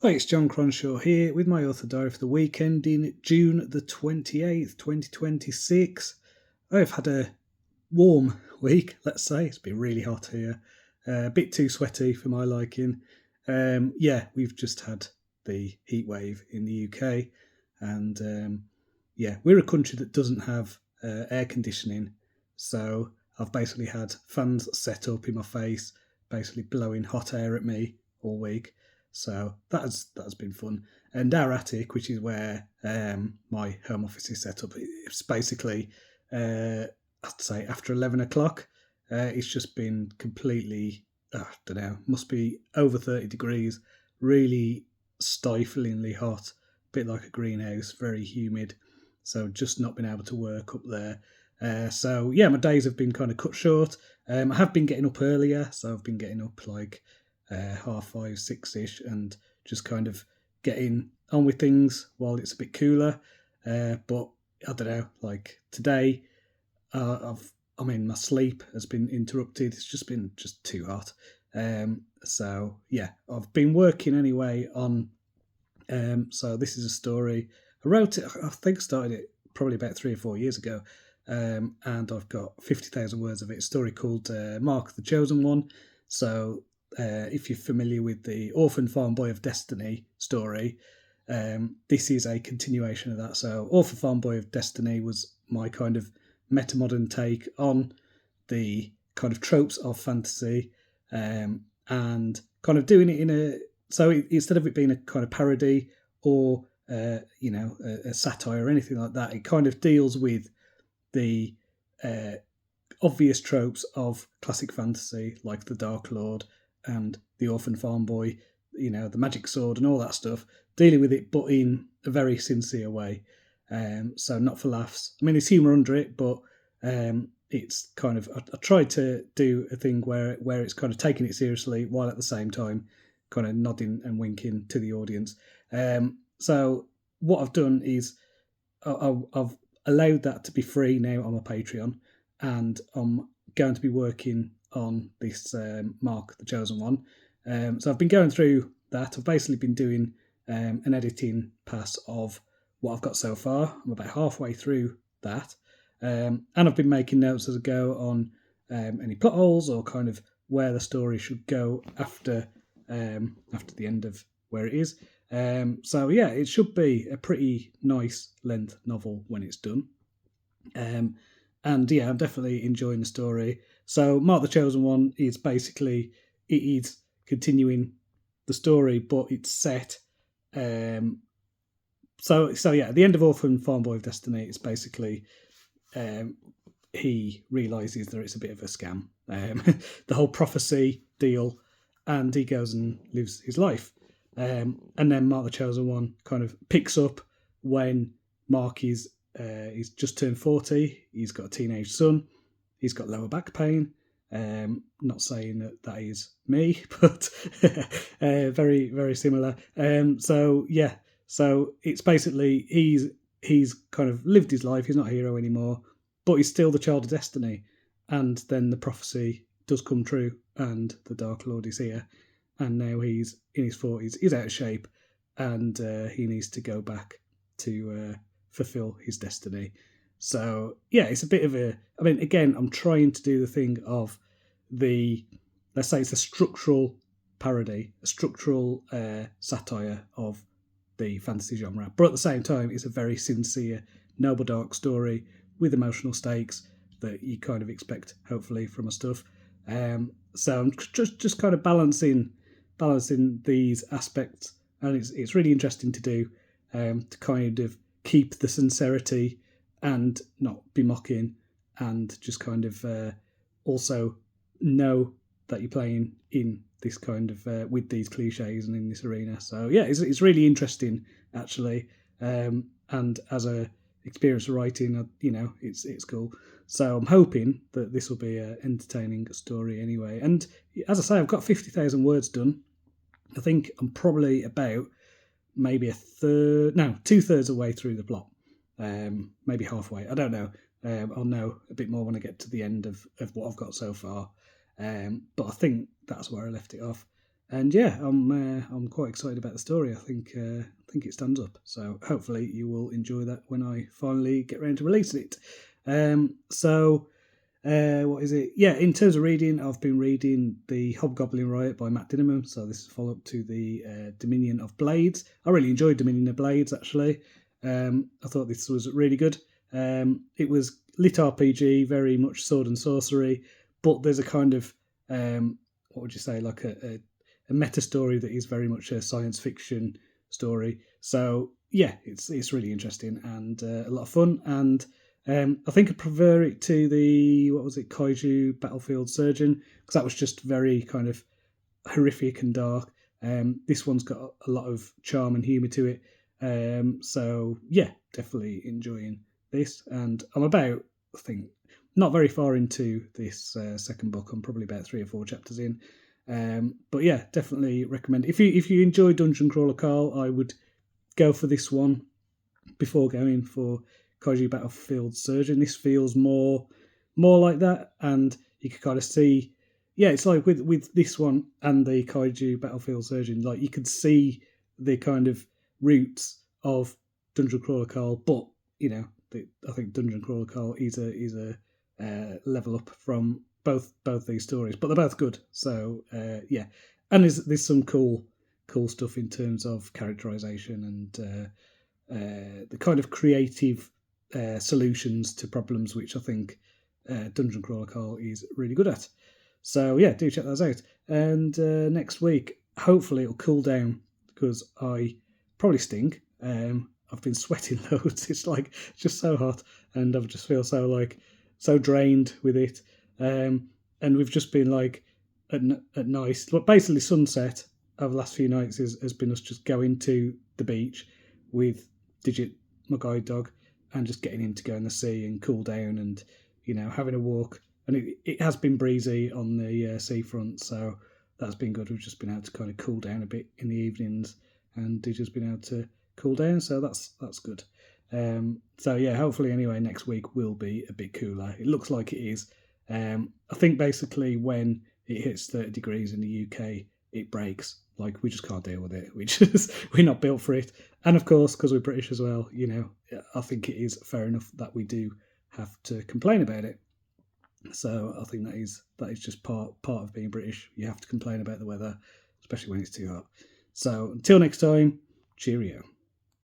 Hi, it's John Cronshaw here with my author diary for the weekend in June the 28th, 2026. I've had a warm week, let's say. It's been really hot here. A bit too sweaty for my liking. We've just had the heat wave in the UK. And we're a country that doesn't have air conditioning. So I've basically had fans set up in my face, basically blowing hot air at me all week. So that's been fun. And our attic, which is where my home office is set up, it's basically, I'd say after 11 o'clock, it's just been completely, I don't know, must be over 30 degrees, really stiflingly hot, a bit like a greenhouse, very humid. So just not been able to work up there. My days have been kind of cut short. I have been getting up earlier, so I've been getting up like 5:30, 6ish, and just kind of getting on with things while it's a bit cooler. But I don't know, like today, my sleep has been interrupted. It's just been too hot. I've been working anyway on. So this is a story I wrote it. I think I started it probably about 3 or 4 years ago. And I've got 50,000 words of it. A story called Mark the Chosen One. So if you're familiar with the Orphan Farm Boy of Destiny story, this is a continuation of that. So Orphan Farm Boy of Destiny was my kind of meta-modern take on the kind of tropes of fantasy, and kind of doing it in a... So instead of it being a kind of parody or, a satire or anything like that, it kind of deals with the obvious tropes of classic fantasy, like the Dark Lord and the Orphan Farm Boy, the magic sword and all that stuff, dealing with it, but in a very sincere way. So not for laughs. I mean, there's humour under it, but it's kind of... I tried to do a thing where it's kind of taking it seriously while at the same time kind of nodding and winking to the audience. So what I've done is I've allowed that to be free now on my Patreon, and I'm going to be working on this Mark the Chosen One. So I've been going through that. I've basically been doing an editing pass of what I've got so far. I'm about halfway through that. And I've been making notes as I go on any plot holes or kind of where the story should go after the end of where it is. It should be a pretty nice length novel when it's done. I'm definitely enjoying the story. So Mark the Chosen One is basically, it is continuing the story, but it's set. At the end of Orphan Farm Boy of Destiny, it's basically he realises that it's a bit of a scam, the whole prophecy deal, and he goes and lives his life. And then Mark the Chosen One kind of picks up when Mark is he's just turned 40. He's got a teenage son. He's got lower back pain. Not saying that is me, but very, very similar. So it's basically he's kind of lived his life. He's not a hero anymore, but he's still the child of destiny. And then the prophecy does come true, and the Dark Lord is here. And now he's in his 40s. He's out of shape, and he needs to go back to fulfill his destiny. So, it's a bit of a... I mean, again, I'm trying to do the thing of let's say it's a structural parody, a structural satire of the fantasy genre. But at the same time, it's a very sincere, noble, dark story with emotional stakes that you kind of expect, hopefully, from my stuff. So I'm just kind of balancing these aspects, and it's really interesting to do, to kind of keep the sincerity and not be mocking, and just kind of also know that you're playing in this kind of with these cliches and in this arena. So it's really interesting actually, and as a experience of writing, it's cool. So I'm hoping that this will be an entertaining story anyway. And as I say, I've got 50,000 words done. I think I'm probably about maybe 2/3 of the way through the plot. Maybe halfway. I don't know. I'll know a bit more when I get to the end of what I've got so far. But I think that's where I left it off. And yeah, I'm quite excited about the story. I think it stands up. So hopefully you will enjoy that when I finally get around to releasing it. What is it? Yeah, in terms of reading, I've been reading The Hobgoblin Riot by Matt Dinniman. So this is a follow up to the Dominion of Blades. I really enjoyed Dominion of Blades, actually. I thought this was really good. It was lit RPG, very much sword and sorcery, but there's a kind of, what would you say, like a meta story that is very much a science fiction story. So yeah, it's really interesting and a lot of fun. And I think I prefer it to the, what was it, Kaiju Battlefield Surgeon, because that was just very kind of horrific and dark. This one's got a lot of charm and humour to it. So yeah, definitely enjoying this. And I'm about, I think, not very far into this second book. I'm probably about 3 or 4 chapters in. But yeah, definitely recommend. If you enjoy Dungeon Crawler Carl, I would go for this one before going for Kaiju Battlefield Surgeon. This feels more like that, and you can kind of see. Yeah, it's like with this one and the Kaiju Battlefield Surgeon, like you could see the kind of roots of Dungeon Crawler Carl, but you know, I think Dungeon Crawler Carl is a level up from both these stories, but they're both good. So yeah, and there's some cool stuff in terms of characterization and the kind of creative solutions to problems, which I think Dungeon Crawler Carl is really good at. So yeah, do check those out. And next week, hopefully it'll cool down because I probably stink. I've been sweating loads. It's like just so hot, and I just feel so drained with it. And we've just been like at night, but basically sunset over the last few nights has been us just going to the beach with Digit, my guide dog, and just getting him to go in the sea and cool down, and having a walk. And it has been breezy on the seafront, so that's been good. We've just been able to kind of cool down a bit in the evenings, and Digit's been able to cool down, so that's good. So yeah, hopefully anyway next week will be a bit cooler. It looks like it is. I think basically when it hits 30 degrees in the UK, it breaks. Like we just can't deal with it. We're not built for it. And of course, because we're British as well, I think it is fair enough that we do have to complain about it. So I think that is just part of being British. You have to complain about the weather, especially when it's too hot. So until next time, cheerio.